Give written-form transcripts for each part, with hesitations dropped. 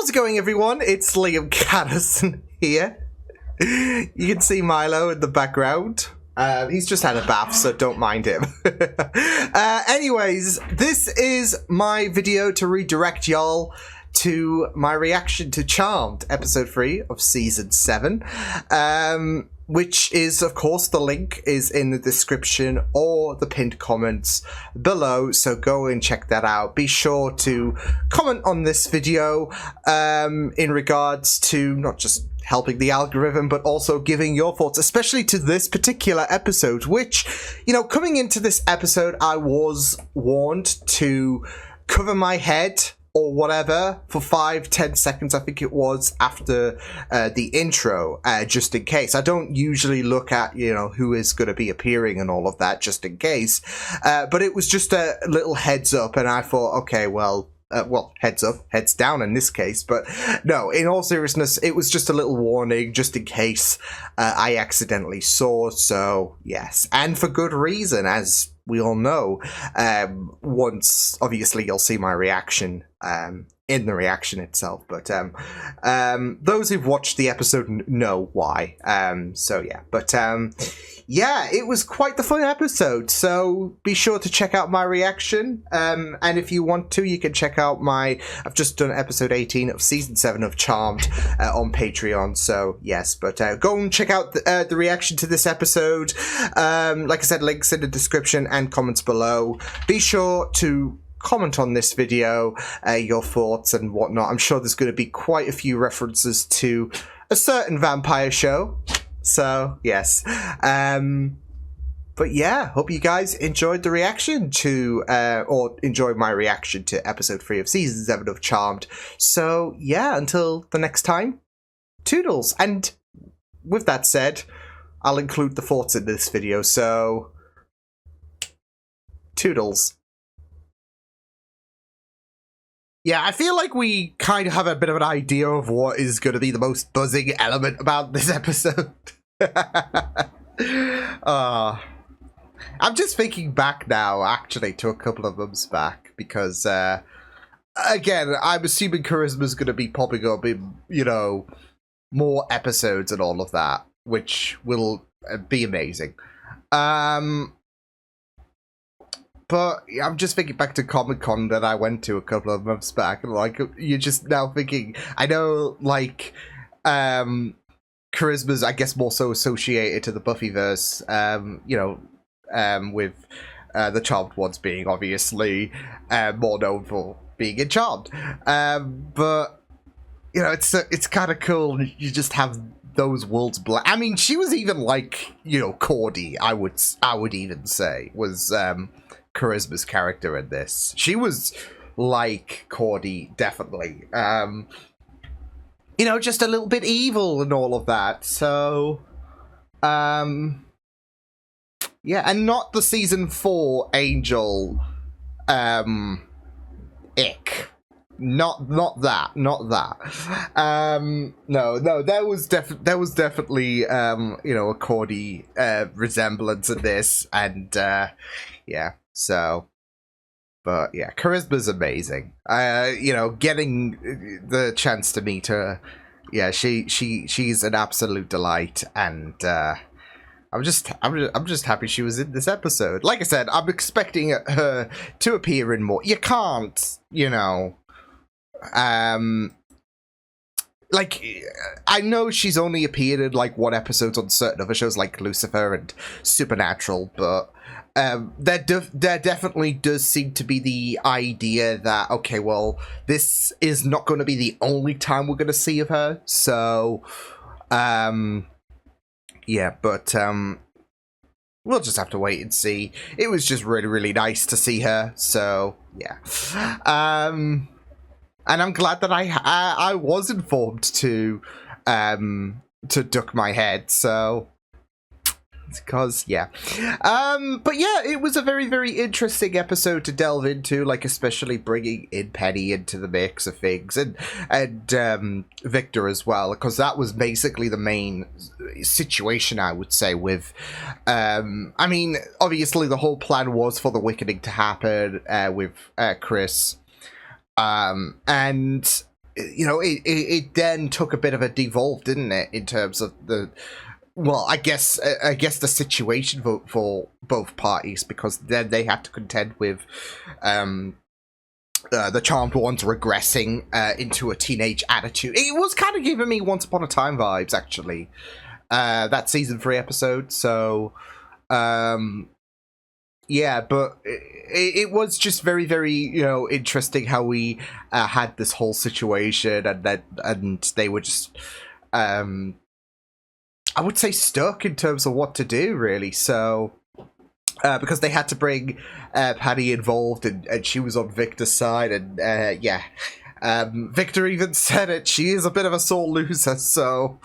How's it going, everyone? It's Liam Catterson here. You can see Milo in the background. He's just had a bath, so don't mind him. Anyways, this is my video to redirect y'all to my reaction to Charmed, episode 3 of season 7. Which is, of course, the link is in the description or the pinned comments below, so go and check that out. Be sure to comment on this video in regards to not just helping the algorithm, but also giving your thoughts, especially to this particular episode, which, you know, coming into this episode, I was warned to cover my head or whatever for 5-10 seconds, I think it was, after the intro, just in case. I don't usually look at, you know, who is going to be appearing and all of that, just in case. But it was just a little heads up, and I thought, okay, well, heads up, heads down in this case. But no, in all seriousness, it was just a little warning, just in case I accidentally saw. So, yes, and for good reason, as we all know. Once, obviously, you'll see my reaction in the reaction itself, but those who've watched the episode know why. So yeah, but yeah, it was quite the fun episode, so be sure to check out my reaction, and if you want to, you can check out I've just done episode 18 of season 7 of Charmed on Patreon, so yes, but go and check out the reaction to this episode. Like I said, links in the description and comments below. Be sure to comment on this video, your thoughts and whatnot. I'm sure there's going to be quite a few references to a certain vampire show, so yes. But yeah, hope you guys enjoyed the reaction to, or enjoyed my reaction to episode 3 of season 7 of Charmed. So yeah, until the next time, toodles. And with that said, I'll include the thoughts in this video, so toodles. Yeah, I feel like we kind of have a bit of an idea of what is going to be the most buzzing element about this episode. I'm just thinking back now, actually, to a couple of months back, because, again, I'm assuming Charisma's going to be popping up in, you know, more episodes and all of that, which will be amazing. But I'm just thinking back to Comic-Con that I went to a couple of months back, and like, you're just now thinking, I know, like, Charisma's, I guess, more so associated to the Buffyverse, you know, with the Charmed ones being obviously more known for being in Charmed. But, you know, it's kind of cool. You just have those worlds blend. I mean, she was even like, you know, Cordy, I would even say, was Charisma's character in this. She was like Cordy, definitely. You know, just a little bit evil and all of that. So, yeah, and not the season 4 Angel, ick. Not that. No, there was definitely, you know, a Cordy, resemblance in this, and, yeah, so, but yeah, Charisma's amazing. You know, getting the chance to meet her, yeah, she's an absolute delight, and, I'm just happy she was in this episode. Like I said, I'm expecting her to appear in more. You can't, you know, like, I know she's only appeared in, like, one episodes on certain other shows, like Lucifer and Supernatural, but there definitely does seem to be the idea that, okay, well, this is not going to be the only time we're going to see of her, so, yeah, but, we'll just have to wait and see. It was just really, really nice to see her, so, yeah. And I'm glad that I was informed to duck my head, so, because, yeah. But yeah, it was a very, very interesting episode to delve into, like, especially bringing in Penny into the mix of things, and Victor as well, because that was basically the main situation, I would say, with, I mean, obviously the whole plan was for the Wickening to happen, with Chris, and it then took a bit of a devolve, didn't it, in terms of the, well, I guess the situation for both parties, because then they had to contend with the Charmed Ones regressing into a teenage attitude. It was kind of giving me Once Upon a Time vibes, actually, that season 3 episode. So, yeah, but it was just very, very, interesting how we had this whole situation, and they were just, I would say, stuck in terms of what to do, really. So, because they had to bring Paddy involved, and she was on Victor's side, and yeah. Victor even said it, she is a bit of a sore loser, so...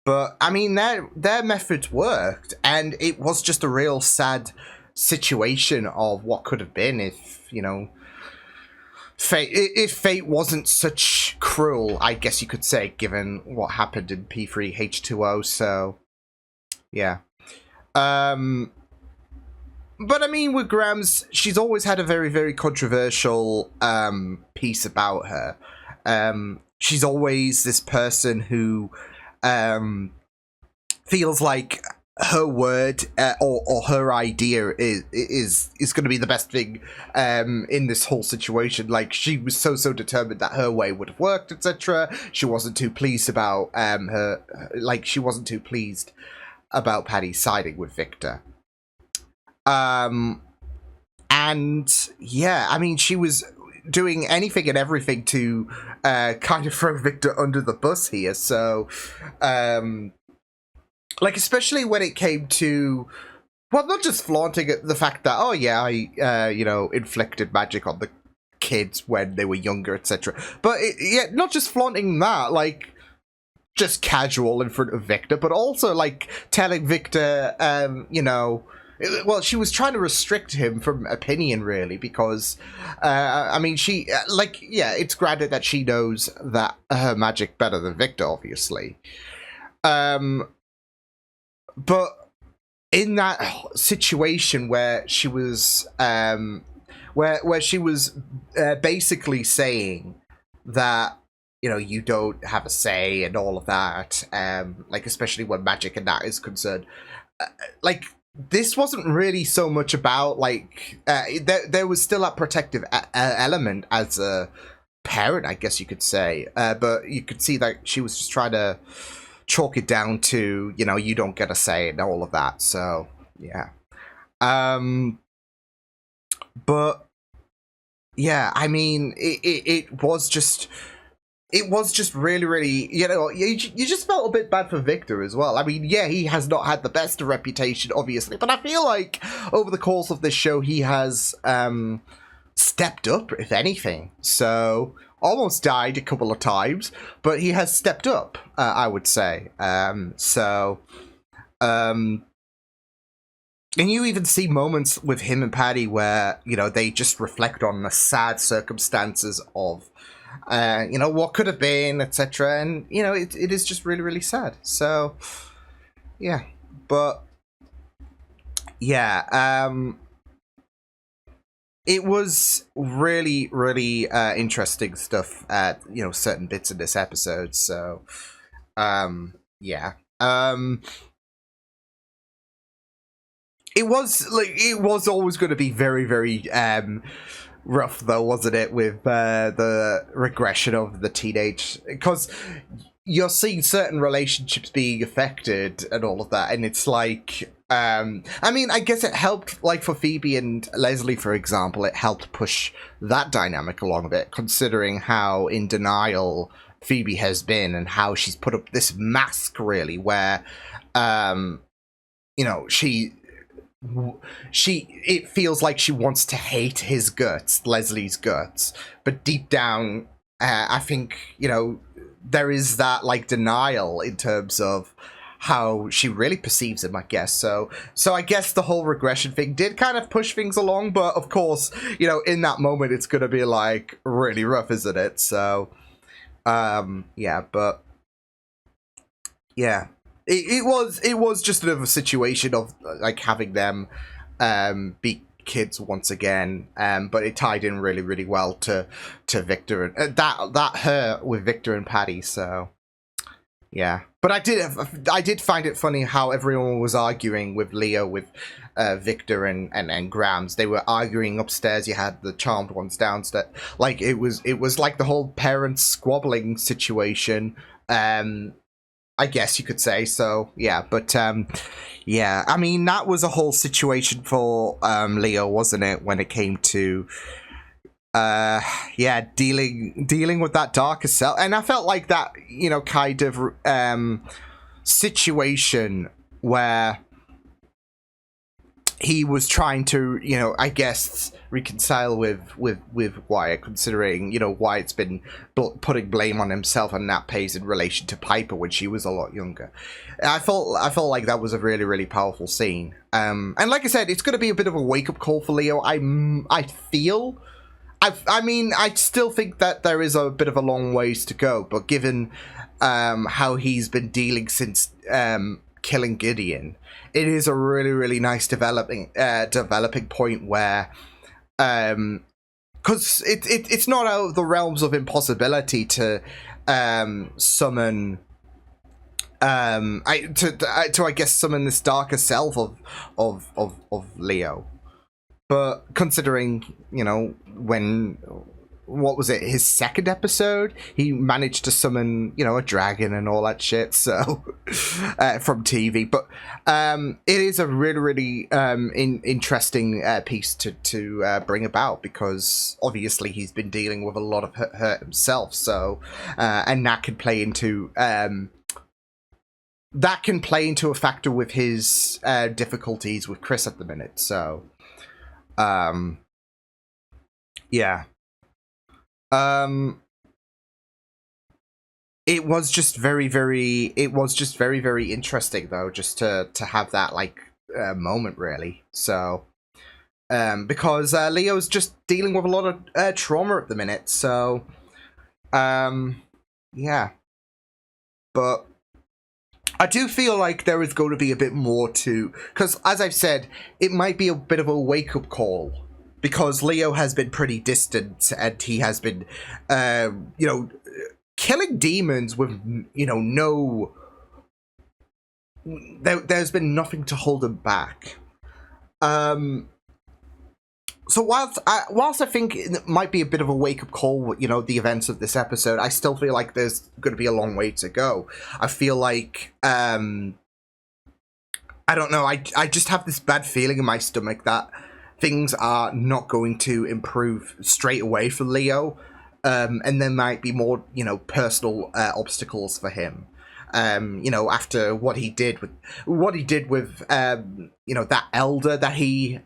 but, I mean, their methods worked, and it was just a real sad situation of what could have been if, if fate wasn't such cruel, I guess you could say, given what happened in P3H2O, so, yeah. But, I mean, with Grams, she's always had a very, very controversial piece about her. She's always this person who... feels like her word or her idea is going to be the best thing in this whole situation. Like, she was so determined that her way would have worked, etc. She wasn't too pleased about she wasn't too pleased about Paddy siding with Victor. And yeah, I mean, she was doing anything and everything to kind of throw Victor under the bus here. So, especially when it came to, well, not just flaunting the fact that, oh yeah, I, inflicted magic on the kids when they were younger, etc. But yeah, not just flaunting that, just casual in front of Victor, but also telling Victor, well, she was trying to restrict him from opinion, really, because, I mean, she, yeah, it's granted that she knows that her magic better than Victor, obviously. But in that situation where she was, where she was basically saying that, you don't have a say and all of that, especially when magic and that is concerned, this wasn't really so much about, there was still a protective element as a parent, I guess you could say. But you could see that she was just trying to chalk it down to, you don't get a say and all of that. So, yeah. But, yeah, I mean, it was just... It was just really, really, you just felt a bit bad for Victor as well. I mean, yeah, he has not had the best reputation, obviously, but I feel like over the course of this show, he has stepped up, if anything. So, almost died a couple of times, but he has stepped up, I would say. And you even see moments with him and Paddy where, they just reflect on the sad circumstances of what could have been, etc. And, it is just really, really sad. So, yeah. But, yeah, it was really, really interesting stuff at, certain bits in this episode. So, yeah. It was always going to be very, very, rough, though, wasn't it, with the regression of the teenage, because you're seeing certain relationships being affected and all of that, and it's I mean, I guess it helped, for Phoebe and Leslie, for example, it helped push that dynamic along a bit, considering how in denial Phoebe has been and how she's put up this mask, really, where, it feels like she wants to hate his guts, Leslie's guts, but deep down, I think, there is that, denial in terms of how she really perceives him, I guess. So I guess the whole regression thing did kind of push things along, but of course, in that moment, it's gonna be, really rough, isn't it? So, yeah, but, yeah. It was just another situation of having them be kids once again, but it tied in really, really well to Victor and that her with Victor and Patty. So yeah, but I did find it funny how everyone was arguing with Leo with Victor and Grams. They were arguing upstairs. You had the charmed ones downstairs. Like it was like the whole parents squabbling situation. I guess you could say so. Yeah, but yeah, I mean that was a whole situation for Leo, wasn't it? When it came to yeah, dealing with that darker self, and I felt like that, you know, kind of situation where he was trying to, you know, I guess reconcile with Wyatt, considering, you know, Wyatt's been putting blame on himself and Nat Pace in relation to Piper when she was a lot younger. I felt like that was a really, really powerful scene. And like I said, it's going to be a bit of a wake-up call for Leo. I mean, I still think that there is a bit of a long ways to go, but given how he's been dealing since killing Gideon, it is a really, really nice developing point where, because it's not out of the realms of impossibility to summon, I guess summon this darker self of Leo. But considering, you know, what was it, his second episode, he managed to summon, you know, a dragon and all that shit, so from TV. But it is a really, really interesting piece to bring about, because obviously he's been dealing with a lot of hurt himself, so and that can play into a factor with his difficulties with Chris at the minute. So yeah. It was just very, very interesting, though, just to have that, like, moment, really. So, because Leo's just dealing with a lot of trauma at the minute, so, yeah. But I do feel like there is going to be a bit more to, because, as I've said, it might be a bit of a wake-up call, because Leo has been pretty distant, and he has been, you know, killing demons with, you know, there's been nothing to hold him back. So whilst I think it might be a bit of a wake-up call, you know, the events of this episode, I still feel like there's going to be a long way to go. I feel like, I don't know, I just have this bad feeling in my stomach that things are not going to improve straight away for Leo, and there might be more, you know, personal obstacles for him. You know, after what he did with you know, that elder that he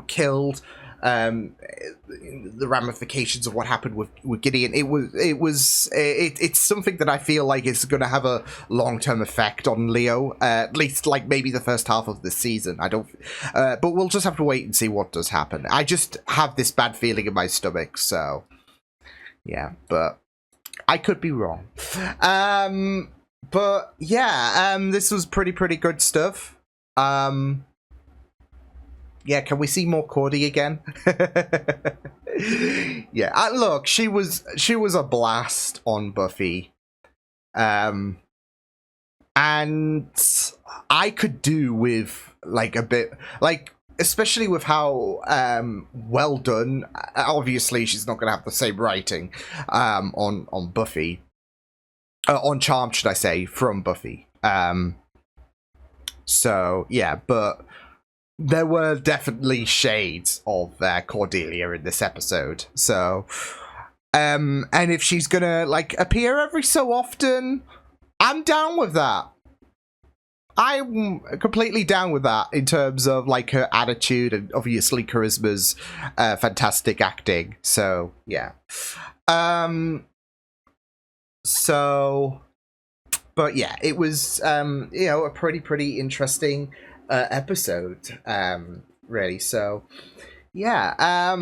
killed, the ramifications of what happened with Gideon. It's something that I feel like is going to have a long-term effect on Leo, at least like maybe the first half of the season. I don't, but we'll just have to wait and see what does happen. I just have this bad feeling in my stomach, so yeah, but I could be wrong. But yeah, this was pretty good stuff. Yeah, can we see more Cordy again? Yeah, look, she was a blast on Buffy. And I could do with, like, a bit, like, especially with how well done. Obviously, she's not going to have the same writing on Buffy. On Charmed, should I say, from Buffy. So, yeah, but there were definitely shades of Cordelia in this episode. So, and if she's gonna, like, appear every so often, I'm down with that. I'm completely down with that in terms of, like, her attitude and obviously Charisma's fantastic acting. So, yeah. So, but yeah, it was, you know, a pretty interesting episode, really. So, yeah,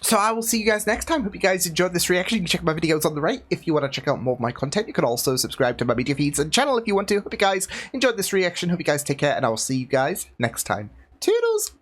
so I will see you guys next time. Hope you guys enjoyed this reaction. You can check my videos on the right if you want to check out more of my content. You can also subscribe to my media feeds and channel if you want to. Hope you guys enjoyed this reaction. Hope you guys take care, and I will see you guys next time. Toodles!